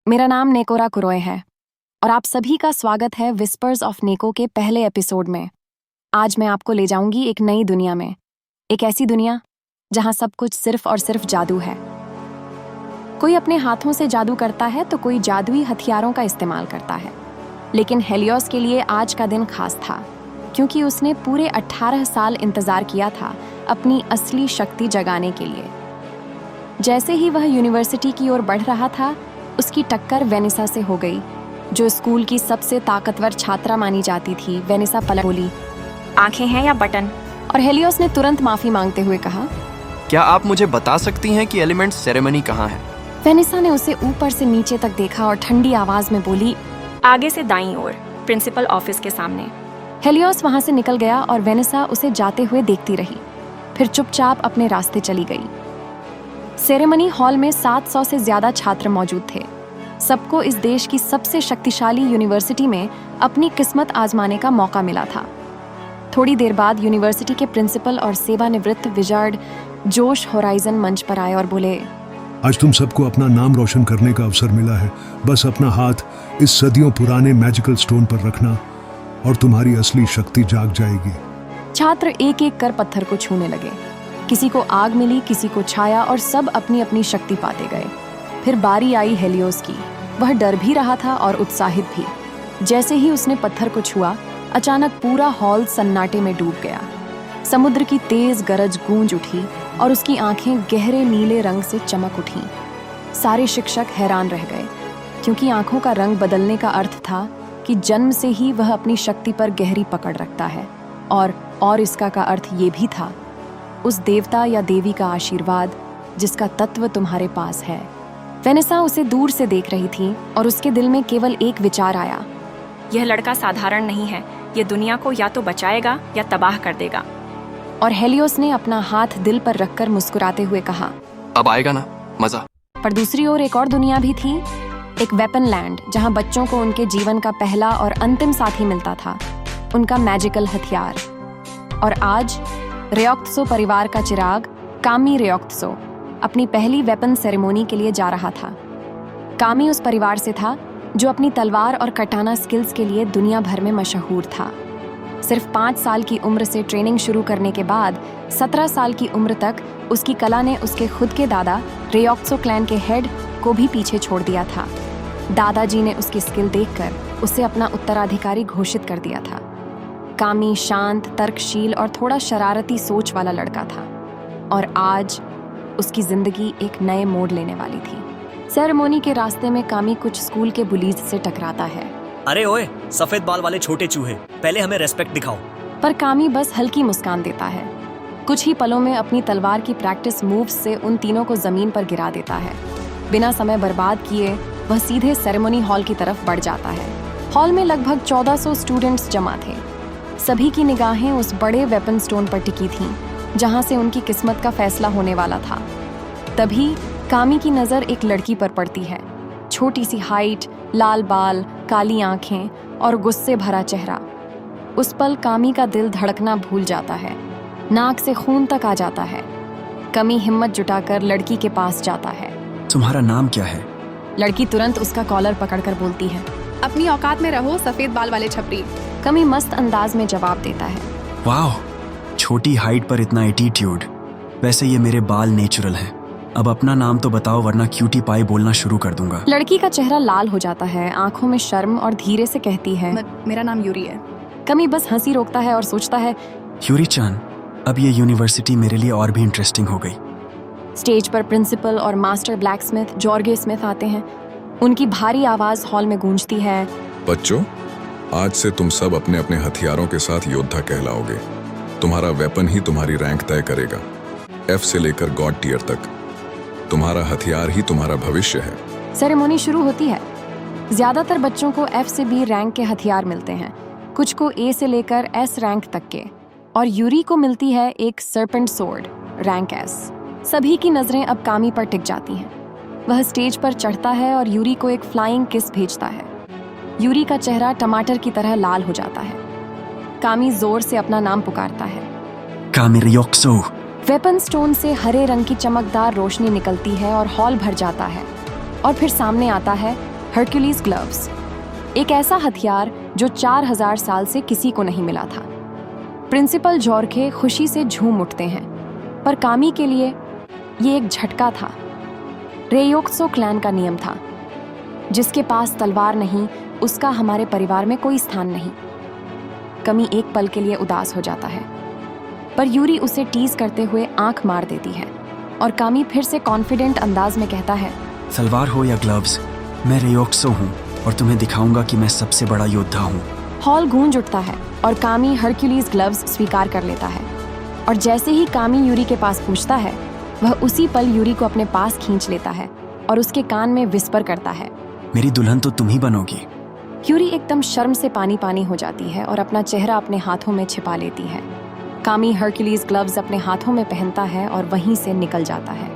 मेरा नाम नेकोरा कुरोए है और आप सभी का स्वागत है विस्पर्स ऑफ नेको के पहले एपिसोड में। आज मैं आपको ले जाऊंगी एक नई दुनिया में, एक ऐसी दुनिया जहां सब कुछ सिर्फ और सिर्फ जादू है। कोई अपने हाथों से जादू करता है तो कोई जादुई हथियारों का इस्तेमाल करता है। लेकिन हेलियोस के लिए आज का दिन खास था, क्योंकि उसने पूरे 18 साल इंतजार किया था अपनी असली शक्ति जगाने के लिए। जैसे ही वह यूनिवर्सिटी की ओर बढ़ रहा था, उसकी टक्कर वेनिसा से हो गई, जो स्कूल की सबसे ताकतवर छात्रा मानी जाती थी। वेनिसा पलट बोली, आंखें हैं या बटन? और हेलियोस ने तुरंत माफी मांगते हुए कहा, क्या आप मुझे बता सकती हैं कि एलिमेंट सेरेमनी कहाँ है? वेनिसा ने उसे ऊपर से नीचे तक देखा और ठंडी आवाज में बोली, आगे से दाईं ओर, प्रिंसिपल ऑफिस के सामने। हेलियोस वहां से निकल गया और वेनिसा उसे जाते हुए देखती रही, फिर चुपचाप अपने रास्ते चली गई। सेरेमनी हॉल में 700 से ज्यादा छात्र मौजूद थे। सबको इस देश की सबसे शक्तिशाली यूनिवर्सिटी में अपनी किस्मत आजमाने का मौका मिला था। थोड़ी देर बाद यूनिवर्सिटी के प्रिंसिपल और सेवानिवृत्त विजार्ड जोश होराइजन मंच पर आए और बोले, आज तुम सबको अपना नाम रोशन करने का अवसर मिला है। बस अपना हाथ इस सदियों पुराने मैजिकल स्टोन पर रखना और तुम्हारी असली शक्ति जाग जाएगी। छात्र एक एक कर पत्थर को छूने लगे। किसी को आग मिली, किसी को छाया, और सब अपनी अपनी शक्ति पाते गए। फिर बारी आई हेलियोस की। वह डर भी रहा था और उत्साहित भी। जैसे ही उसने पत्थर को छुआ, अचानक पूरा हॉल सन्नाटे में डूब गया। समुद्र की तेज गरज गूंज उठी और उसकी आंखें गहरे नीले रंग से चमक उठीं। सारे शिक्षक हैरान रह गए, क्योंकि आंखों का रंग बदलने का अर्थ था कि जन्म से ही वह अपनी शक्ति पर गहरी पकड़ रखता है। और इसका का अर्थ ये भी था, उस देवता या देवी का आशीर्वाद जिसका तत्व तुम्हारे पास है। वेनिसा उसे दूर से देख रही थी और उसके दिल में केवल एक विचार आया, यह लड़का साधारण नहीं है। यह दुनिया को या तो बचाएगा या तबाह कर देगा। और हेलियोस ने अपना हाथ दिल पर रखकर मुस्कुराते हुए कहा, अब आएगा ना मजा। पर दूसरी ओर एक और दुनिया भी थी, एक वेपन लैंड, जहां बच्चों को उनके जीवन का पहला और अंतिम साथी मिलता था, उनका मैजिकल हथियार। और आज रेयोक्त्सो परिवार का चिराग कामी रेयोक्त्सो अपनी पहली वेपन सेरेमनी के लिए जा रहा था। कामी उस परिवार से था जो अपनी तलवार और कटाना स्किल्स के लिए दुनिया भर में मशहूर था। सिर्फ 5 साल की उम्र से ट्रेनिंग शुरू करने के बाद 17 साल की उम्र तक उसकी कला ने उसके खुद के दादा रेयोक्त्सो क्लैन के हेड को भी पीछे छोड़ दिया था। दादाजी ने उसकी स्किल देखकर उसे अपना उत्तराधिकारी घोषित कर दिया था। कामी शांत, तर्कशील और थोड़ा शरारती सोच वाला लड़का था, और आज उसकी जिंदगी एक नए मोड़ लेने वाली थी। सेरेमनी के रास्ते में कामी कुछ स्कूल के बुलीज से टकराता है। अरे ओए, सफेद बाल वाले छोटे चूहे, पहले हमें रेस्पेक्ट दिखाओ। पर कामी बस हल्की मुस्कान देता है। कुछ ही पलों में अपनी तलवार की प्रैक्टिस मूव्स से उन तीनों को जमीन पर गिरा देता है। बिना समय बर्बाद किए वह सीधे सेरेमनी हॉल की तरफ बढ़ जाता है। हॉल में लगभग 1400 स्टूडेंट्स जमा थे। सभी की निगाहें उस बड़े वेपन स्टोन पर टिकी थीं, जहां से उनकी किस्मत का फैसला होने वाला था। तभी कामी की नजर एक लड़की पर पड़ती है। छोटी सी हाइट, लाल बाल, काली आंखें और गुस्से भरा चेहरा। उस पल कामी का दिल धड़कना भूल जाता है, नाक से खून तक आ जाता है। कामी हिम्मत जुटाकर लड़की के पास जाता है। तुम्हारा नाम क्या है? लड़की तुरंत उसका कॉलर पकड़कर बोलती है, अपनी औकात में रहो सफेद बाल वाले छपरी। कामी मस्त अंदाज में जवाब देता है, वाह, छोटी हाइट पर इतना एटीट्यूड। वैसे ये मेरे बाल नेचुरल हैं। अब अपना नाम तो बताओ, वरना क्यूटी पाई बोलना शुरू कर दूंगा। लड़की का चेहरा लाल हो जाता है, आंखों में शर्म, और धीरे से कहती है, मेरा नाम यूरी है। कामी बस हंसी रोकता है और सोचता है, यूरी चान, अब ये यूनिवर्सिटी मेरे लिए और भी इंटरेस्टिंग हो गई। स्टेज पर प्रिंसिपल और मास्टर ब्लैकस्मिथ जॉर्गे स्मिथ आते हैं। उनकी भारी आवाज हॉल में गूंजती है, बच्चों, आज से तुम सब अपने अपने हथियारों के साथ योद्धा कहलाओगे। तुम्हारा वेपन ही तुम्हारी रैंक तय करेगा, F से लेकर गॉड टियर तक। तुम्हारा हथियार ही तुम्हारा भविष्य है। सेरेमनी शुरू होती है। ज्यादातर बच्चों को F से B रैंक के हथियार मिलते हैं, कुछ को A से लेकर S रैंक तक के, और यूरी को मिलती है एक सर्पेंट सोर्ड रैंक S। सभी की नजरें अब कामी पर टिक जाती हैं। वह स्टेज पर चढ़ता है और यूरी को एक फ्लाइंग किस भेजता है। यूरी का चेहरा टमाटर की तरह लाल हो जाता है। कामी जोर से अपना नाम पुकारता है, कामी रेयोक्त्सो। वेपन स्टोन से हरे रंग की चमकदार रोशनी निकलती है और हॉल भर जाता है। और फिर सामने आता है हरक्यूलिस ग्लव्स, एक ऐसा हथियार जो 4000 साल से किसी को नहीं मिला था। प्रिंसिपल जॉर्के खुशी से झूम उठते हैं, पर कामी के लिए ये एक झटका था। रेयोक्सो क्लैन का नियम था, जिसके पास तलवार नहीं उसका हमारे परिवार में कोई स्थान नहीं। कमी एक पल के लिए उदास हो जाता है, पर यूरी उसे टीज करते हुए आंख मार देती है और कामी फिर से कॉन्फिडेंट अंदाज में कहता है, तलवार हो या ग्लव्स, मैं रेयोक्सो हूँ और तुम्हें दिखाऊंगा कि मैं सबसे बड़ा योद्धा हूँ। हॉल गूंज उठता है और कामी हरक्यूलिस ग्लव्स स्वीकार कर लेता है। और जैसे ही कामी यूरी के पास पूछता है, वह उसी पल यूरी को अपने पास खींच लेता है और उसके कान में विस्पर करता है, मेरी दुल्हन तो तुम ही बनोगी। यूरी एकदम शर्म से पानी पानी हो जाती है और अपना चेहरा अपने हाथों में छिपा लेती है। कामी हरक्यूलिस ग्लव्स अपने हाथों में पहनता है और वहीं से निकल जाता है।